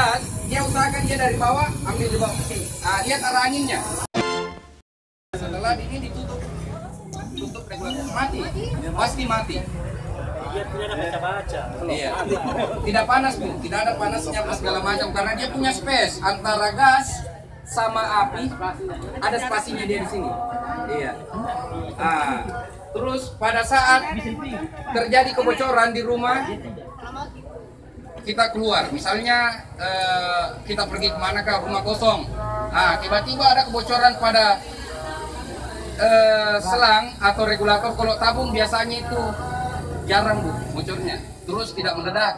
gas, dia usahakan dia dari bawah ambil di bawah sini. Lihat arah anginnya. Setelah ini ditutup, tutup regulator, mati, pasti mati. Dia punya baca-baca. Iya. Tidak panas Bu, tidak ada panasnya apa segala macam karena dia punya space antara gas sama api, ada spasinya dia di sini. Iya. Terus pada saat terjadi kebocoran di rumah, kita keluar. Misalnya kita pergi kemana ke rumah kosong. Tiba-tiba ada kebocoran pada selang atau regulator. Kalau tabung biasanya itu jarang Bu bocornya, terus tidak meledak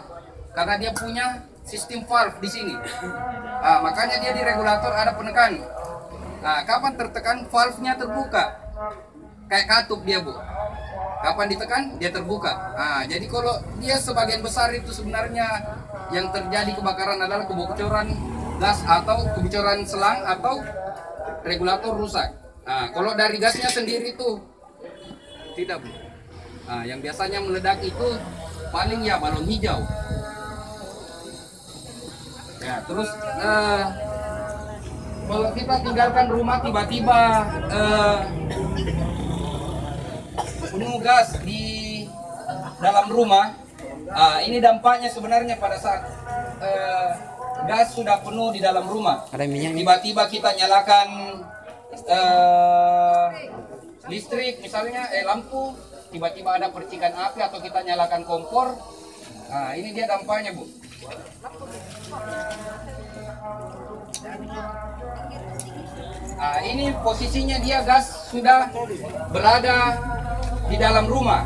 karena dia punya sistem valve di sini. Makanya dia di regulator ada penekan. Kapan tertekan valve-nya terbuka, kayak katup dia Bu. Kapan ditekan dia terbuka. Jadi kalau dia sebagian besar itu sebenarnya yang terjadi kebakaran adalah kebocoran gas atau kebocoran selang atau regulator rusak. Kalau dari gasnya sendiri itu tidak Bu. Yang biasanya meledak itu paling ya balon hijau. Ya, terus kalau kita tinggalkan rumah tiba-tiba penuh gas di dalam rumah, ini dampaknya sebenarnya pada saat gas sudah penuh di dalam rumah. Tiba-tiba kita nyalakan listrik, misalnya lampu, tiba-tiba ada percikan api atau kita nyalakan kompor. Ini dia dampaknya Bu. Ini posisinya dia gas sudah berada di dalam rumah.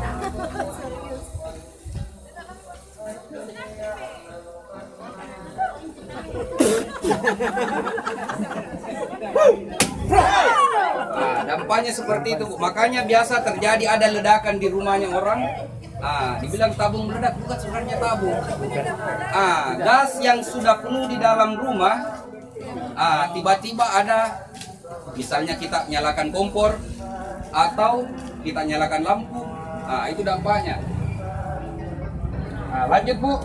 Dampaknya seperti itu Bu. Makanya biasa terjadi ada ledakan di rumahnya orang. Dibilang tabung meledak, bukan sebenarnya tabung. Gas yang sudah penuh di dalam rumah, tiba-tiba ada, misalnya kita nyalakan kompor atau kita nyalakan lampu, itu dampaknya. Lanjut Bu,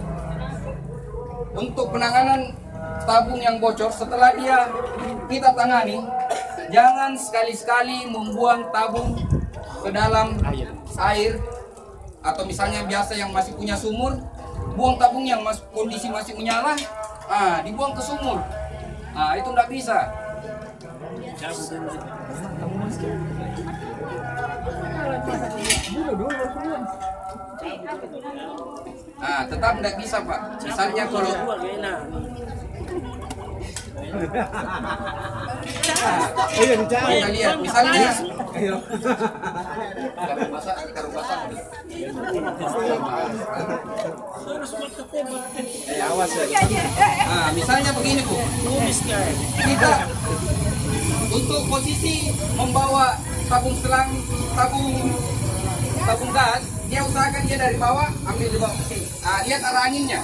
untuk penanganan tabung yang bocor setelah kita tangani, jangan sekali-sekali membuang tabung ke dalam air. Atau misalnya biasa yang masih punya sumur, buang tabung yang kondisi masih menyala, dibuang ke sumur. Itu nggak bisa. Tetap nggak bisa Pak. Misalnya kalau kita lihat, misalnya misalnya begini Bu, kita untuk posisi membawa tabung selang, tabung gas, dia usahakan dia dari bawah ambil di bawah sini. Lihat arah anginnya.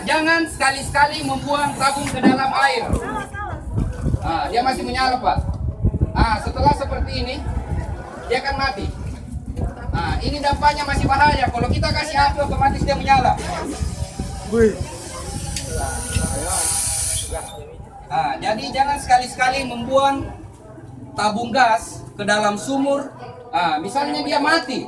Jangan sekali-sekali membuang tabung ke dalam air. Dia masih menyala Pak. Setelah seperti ini, dia akan mati. Ini dampaknya masih bahaya. Kalau kita kasih api, otomatis dia menyala. Jadi jangan sekali-sekali membuang tabung gas ke dalam sumur. Misalnya dia mati,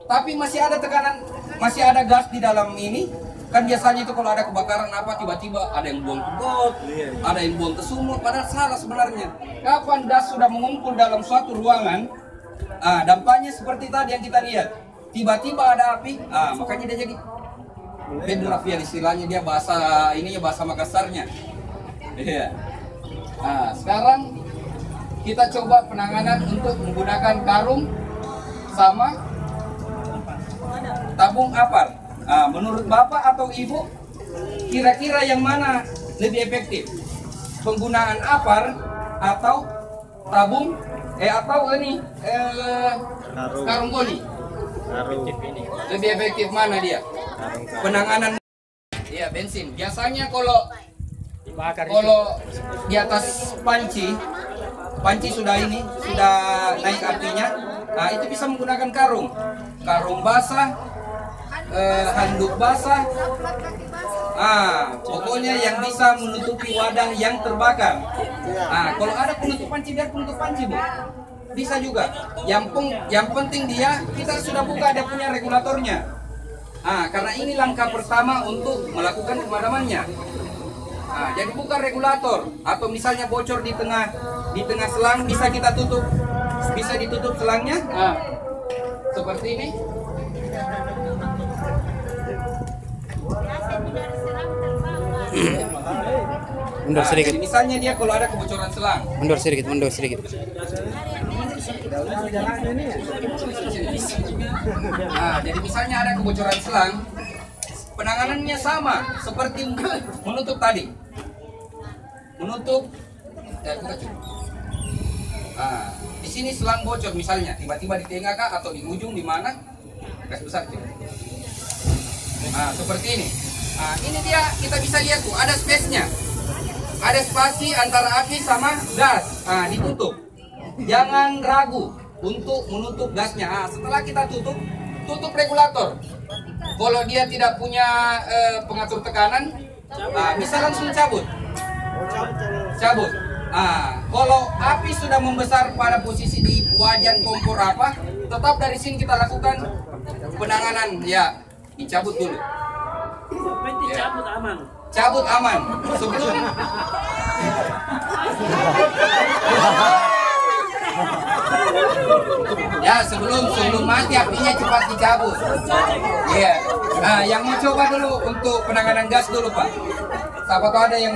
tapi masih ada tekanan, masih ada gas di dalam ini. Kan biasanya itu kalau ada kebakaran apa, tiba-tiba ada yang buang ke got, ada yang buang ke sumur, padahal salah sebenarnya. Kapan gas sudah mengumpul dalam suatu ruangan, dampaknya seperti tadi yang kita lihat. Tiba-tiba ada api, makanya dia jadi bedulafian, istilahnya dia bahasa ininya, bahasa Makassarnya. Iya. Sekarang kita coba penanganan untuk menggunakan karung sama tabung apar. Menurut Bapak atau Ibu, kira-kira yang mana lebih efektif? Penggunaan apar atau tabung atau ini karung goni? Lebih efektif mana dia? Penanganan bensin. Biasanya kalau di atas panci sudah naik apinya, itu bisa menggunakan karung basah, handuk basah, Pokoknya yang bisa menutupi wadah yang terbakar. Kalau ada penutup panci, biar penutup panci, Bu. Bisa juga. Yang penting kita sudah buka dia punya regulatornya. Karena ini langkah pertama untuk melakukan pemadamannya. Jadi buka regulator, atau misalnya bocor di tengah selang, bisa kita tutup, bisa ditutup selangnya. Seperti ini. Mundur sedikit. Jadi misalnya dia kalau ada kebocoran selang. Mundur sedikit, mundur sedikit. Jadi misalnya ada kebocoran selang, penanganannya sama seperti menutup tadi. Menutup, buka cukup. Di sini selang bocor misalnya, tiba-tiba di tengah kah atau di ujung di mana? Gas besar cukup. Seperti ini. Ini dia kita bisa lihat tuh, ada space-nya. Ada spasi antara api sama gas. Ditutup. Jangan ragu untuk menutup gasnya. Setelah kita tutup regulator. Kalau dia tidak punya pengatur tekanan, bisa langsung cabut. Kalau api sudah membesar pada posisi di wajan kompor tetap dari sini kita lakukan penanganan. Ya, dicabut dulu. Cabut aman. Cabut aman. Sebelum mati apinya cepat dicabut. Yang mau coba dulu untuk penanganan gas dulu, Pak. Siapa tahu ada yang